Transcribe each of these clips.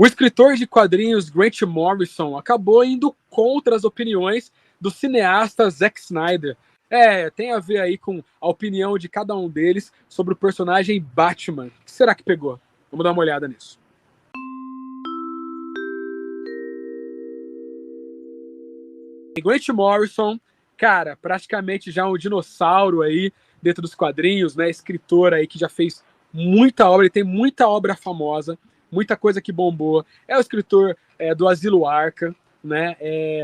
O escritor de quadrinhos Grant Morrison acabou indo contra as opiniões do cineasta Zack Snyder. Tem a ver aí com a opinião de cada um deles sobre o personagem Batman. O que será que pegou? Vamos dar uma olhada nisso. Grant Morrison, cara, praticamente já um dinossauro aí dentro dos quadrinhos, né? Escritor aí que já fez muita obra, ele tem muita obra famosa, muita coisa que bombou. É o escritor do Asilo Arkham, né?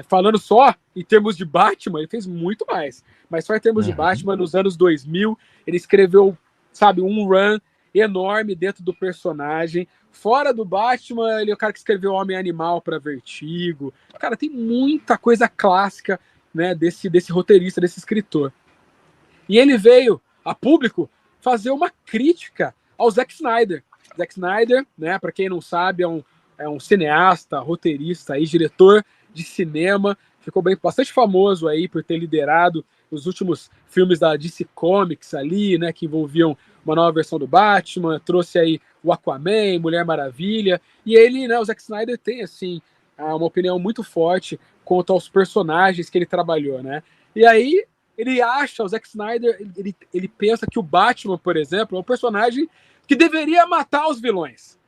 Falando só em termos de Batman, ele fez muito mais. Mas só em termos de Batman, nos anos 2000, ele escreveu, sabe, um run enorme dentro do personagem. Fora do Batman, ele é o cara que escreveu Homem-Animal para Vertigo. Cara, tem muita coisa clássica, né, desse roteirista, desse escritor. E ele veio a público fazer uma crítica ao Zack Snyder. Zack Snyder, né, para quem não sabe, é um cineasta, roteirista, aí, diretor de cinema, ficou bastante famoso aí por ter liderado os últimos filmes da DC Comics ali, né, que envolviam uma nova versão do Batman, trouxe aí o Aquaman, Mulher Maravilha, e ele, né, o Zack Snyder tem, assim, uma opinião muito forte quanto aos personagens que ele trabalhou, né, e aí ele acha, o Zack Snyder, ele pensa que o Batman, por exemplo, é um personagem que deveria matar os vilões.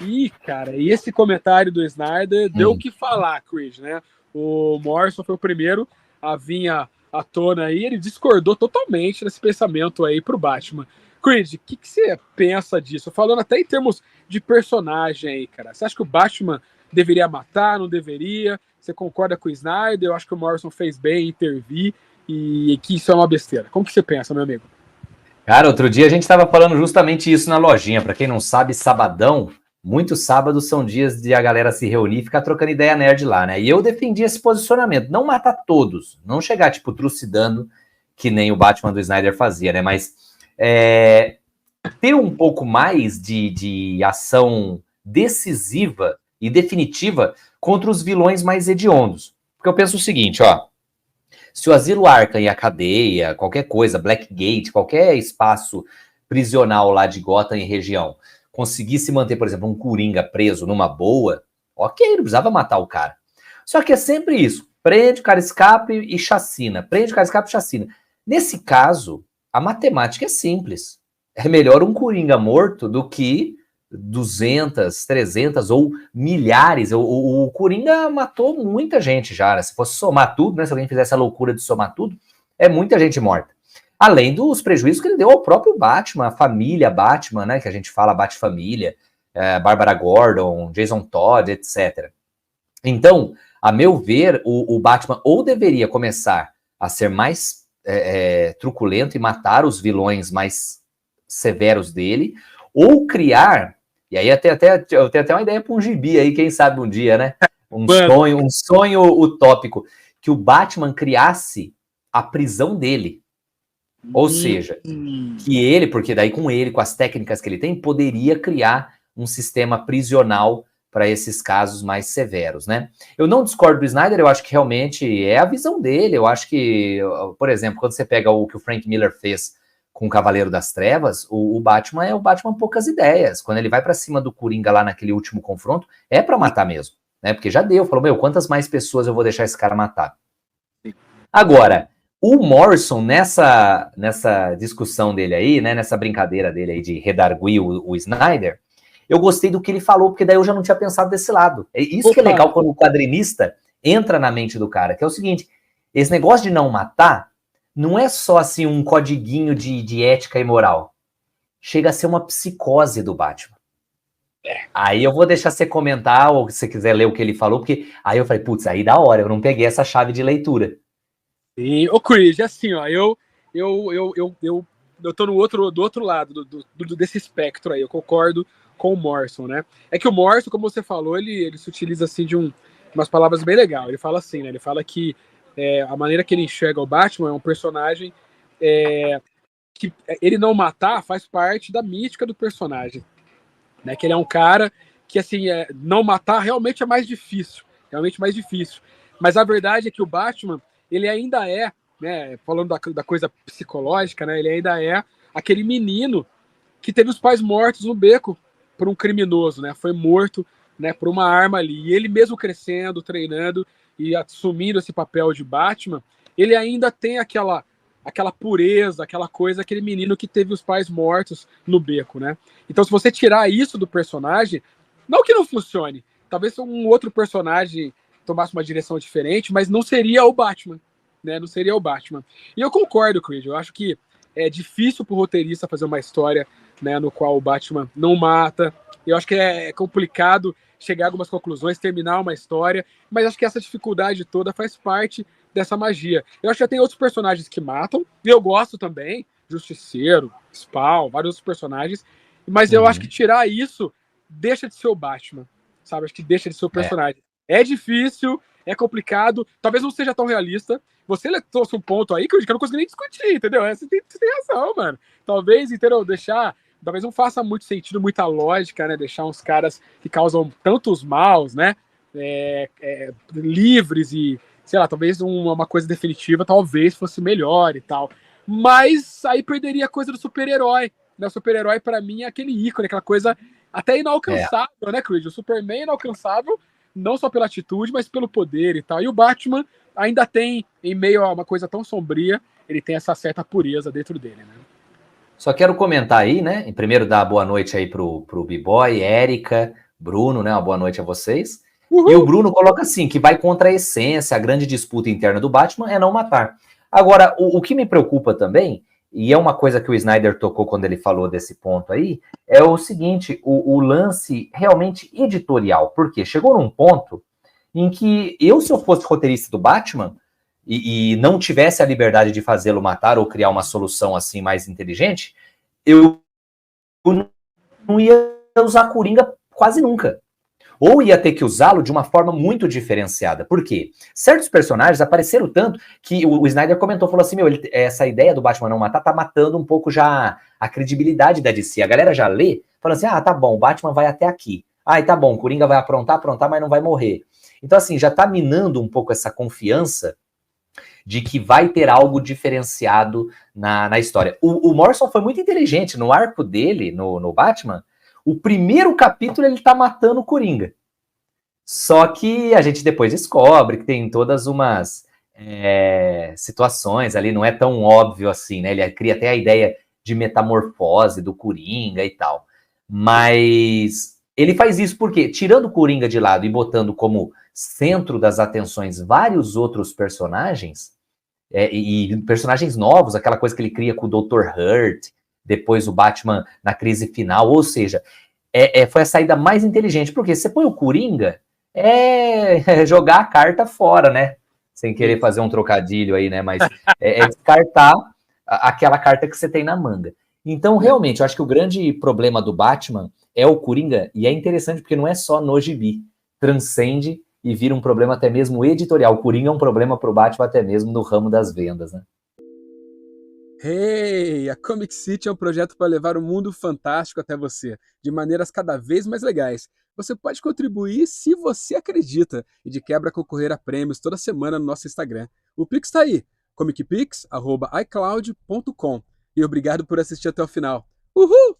E, cara, esse comentário do Snyder deu o que falar, Creed, né? O Morrison foi o primeiro a vir à tona aí, ele discordou totalmente desse pensamento aí pro Batman. Creed, o que você pensa disso? Falando até em termos de personagem aí, cara. Você acha que o Batman deveria matar, não deveria? Você concorda com o Snyder? Eu acho que o Morrison fez bem em intervir e que isso é uma besteira. Como que você pensa, meu amigo? Cara, outro dia a gente estava falando justamente isso na lojinha. Para quem não sabe, sabadão, muitos sábados são dias de a galera se reunir e ficar trocando ideia nerd lá, né? E eu defendi esse posicionamento, não matar todos, não chegar, tipo, trucidando, que nem o Batman do Snyder fazia, né? Mas ter um pouco mais de ação decisiva e definitiva contra os vilões mais hediondos. Porque eu penso o seguinte, ó, se o Asilo Arkham e a cadeia, qualquer coisa, Blackgate, qualquer espaço prisional lá de Gotham e região, conseguisse manter, por exemplo, um Coringa preso numa boa, ok, não precisava matar o cara. Só que é sempre isso, prende, o cara escape e chacina, prende, o cara escape e chacina. Nesse caso, a matemática é simples. É melhor um Coringa morto do que 200, 300 ou milhares. O Coringa matou muita gente já, né? Se fosse somar tudo, né? Se alguém fizesse a loucura de somar tudo, é muita gente morta. Além dos prejuízos que ele deu ao próprio Batman, a família Batman, né? Que a gente fala Bat-família, Bárbara Gordon, Jason Todd, etc. Então, a meu ver, o Batman ou deveria começar a ser mais truculento e matar os vilões mais severos dele, ou criar, e aí eu tenho até uma ideia para um gibi aí, quem sabe um dia, né? Um sonho utópico, que o Batman criasse a prisão dele. Ou seja, que ele, porque daí com as técnicas que ele tem, poderia criar um sistema prisional para esses casos mais severos, né? Eu não discordo do Snyder, eu acho que realmente é a visão dele, eu acho que, por exemplo, quando você pega o que o Frank Miller fez com o Cavaleiro das Trevas, o Batman é o Batman poucas ideias. Quando ele vai pra cima do Coringa lá naquele último confronto, é pra matar mesmo, né? Porque já deu, falou, quantas mais pessoas eu vou deixar esse cara matar? Agora, o Morrison, nessa discussão dele aí, né, nessa brincadeira dele aí de redarguir o Snyder, eu gostei do que ele falou, porque daí eu já não tinha pensado desse lado. Isso que é legal quando o quadrinista entra na mente do cara, que é o seguinte, esse negócio de não matar não é só assim um codiguinho de ética e moral. Chega a ser uma psicose do Batman. Aí eu vou deixar você comentar, ou se você quiser ler o que ele falou, porque aí eu falei, putz, aí da hora, eu não peguei essa chave de leitura. Sim, ô Chris, assim, ó, eu tô do outro lado desse espectro aí, eu concordo com o Morrison, né? É que o Morrison, como você falou, ele se utiliza assim de umas palavras bem legais. Ele fala assim, né? Ele fala que a maneira que ele enxerga o Batman é um personagem que ele não matar faz parte da mística do personagem, né? Que ele é um cara que, assim, não matar realmente é mais difícil, mas a verdade é que o Batman, ele ainda né, falando da coisa psicológica, né, ele ainda é aquele menino que teve os pais mortos no beco por um criminoso, né, foi morto né, por uma arma ali. E ele mesmo crescendo, treinando e assumindo esse papel de Batman, ele ainda tem aquela pureza, aquela coisa, aquele menino que teve os pais mortos no beco, né? Então, se você tirar isso do personagem, não que não funcione, talvez um outro personagem tomasse uma direção diferente, mas não seria o Batman, né? Não seria o Batman. E eu concordo, Creed, eu acho que é difícil pro roteirista fazer uma história, né, no qual o Batman não mata. Eu acho que é complicado chegar a algumas conclusões, terminar uma história, mas acho que essa dificuldade toda faz parte dessa magia. Eu acho que já tem outros personagens que matam, e eu gosto também, Justiceiro, Spawn, vários outros personagens, mas eu acho que tirar isso deixa de ser o Batman, sabe? Acho que deixa de ser o personagem. É difícil, é complicado, talvez não seja tão realista. Você trouxe um ponto aí que eu não consegui nem discutir, entendeu? Você tem razão, mano. Talvez, entendeu? Talvez não faça muito sentido, muita lógica, né? Deixar uns caras que causam tantos maus, né? Livres e, sei lá, talvez uma coisa definitiva talvez fosse melhor e tal. Mas aí perderia a coisa do super-herói. Né? O super-herói, pra mim, é aquele ícone, aquela coisa até inalcançável, né, Creed? O Superman é inalcançável, não só pela atitude, mas pelo poder e tal. E o Batman ainda tem, em meio a uma coisa tão sombria, ele tem essa certa pureza dentro dele, né? Só quero comentar aí, né? Em primeiro, dar boa noite aí pro B-Boy, Érica, Bruno, né? Uma boa noite a vocês. Uhul. E o Bruno coloca assim, que vai contra a essência, a grande disputa interna do Batman é não matar. Agora, o que me preocupa também, e é uma coisa que o Snyder tocou quando ele falou desse ponto aí, é o seguinte, o lance realmente editorial. Por quê? Chegou num ponto em que se eu fosse roteirista do Batman, e não tivesse a liberdade de fazê-lo matar ou criar uma solução assim mais inteligente, eu não ia usar Coringa quase nunca. Ou ia ter que usá-lo de uma forma muito diferenciada. Por quê? Certos personagens apareceram tanto que o Snyder comentou, falou assim, essa ideia do Batman não matar tá matando um pouco já a credibilidade da DC. A galera já lê, falando assim, tá bom, o Batman vai até aqui. E tá bom, o Coringa vai aprontar, mas não vai morrer. Então assim, já tá minando um pouco essa confiança de que vai ter algo diferenciado na história. O Morrison foi muito inteligente. No arco dele, no Batman, o primeiro capítulo ele tá matando o Coringa. Só que a gente depois descobre que tem todas umas situações ali, não é tão óbvio assim, né? Ele cria até a ideia de metamorfose do Coringa e tal. Mas ele faz isso porque, tirando o Coringa de lado e botando como centro das atenções vários outros personagens, e personagens novos, aquela coisa que ele cria com o Dr. Hurt, depois o Batman na crise final, ou seja, foi a saída mais inteligente, porque você põe o Coringa, jogar a carta fora, né? Sem querer fazer um trocadilho aí, né? Mas descartar aquela carta que você tem na manga. Então, realmente, eu acho que o grande problema do Batman é o Coringa, e é interessante porque não é só no gibi, transcende e vira um problema até mesmo editorial. O Coringa é um problema pro Batman até mesmo no ramo das vendas, né? Hey, a Comic City é um projeto para levar o mundo fantástico até você, de maneiras cada vez mais legais. Você pode contribuir se você acredita e de quebra concorrer a prêmios toda semana no nosso Instagram. O Pix está aí, comicpix@icloud.com. E obrigado por assistir até o final. Uhul!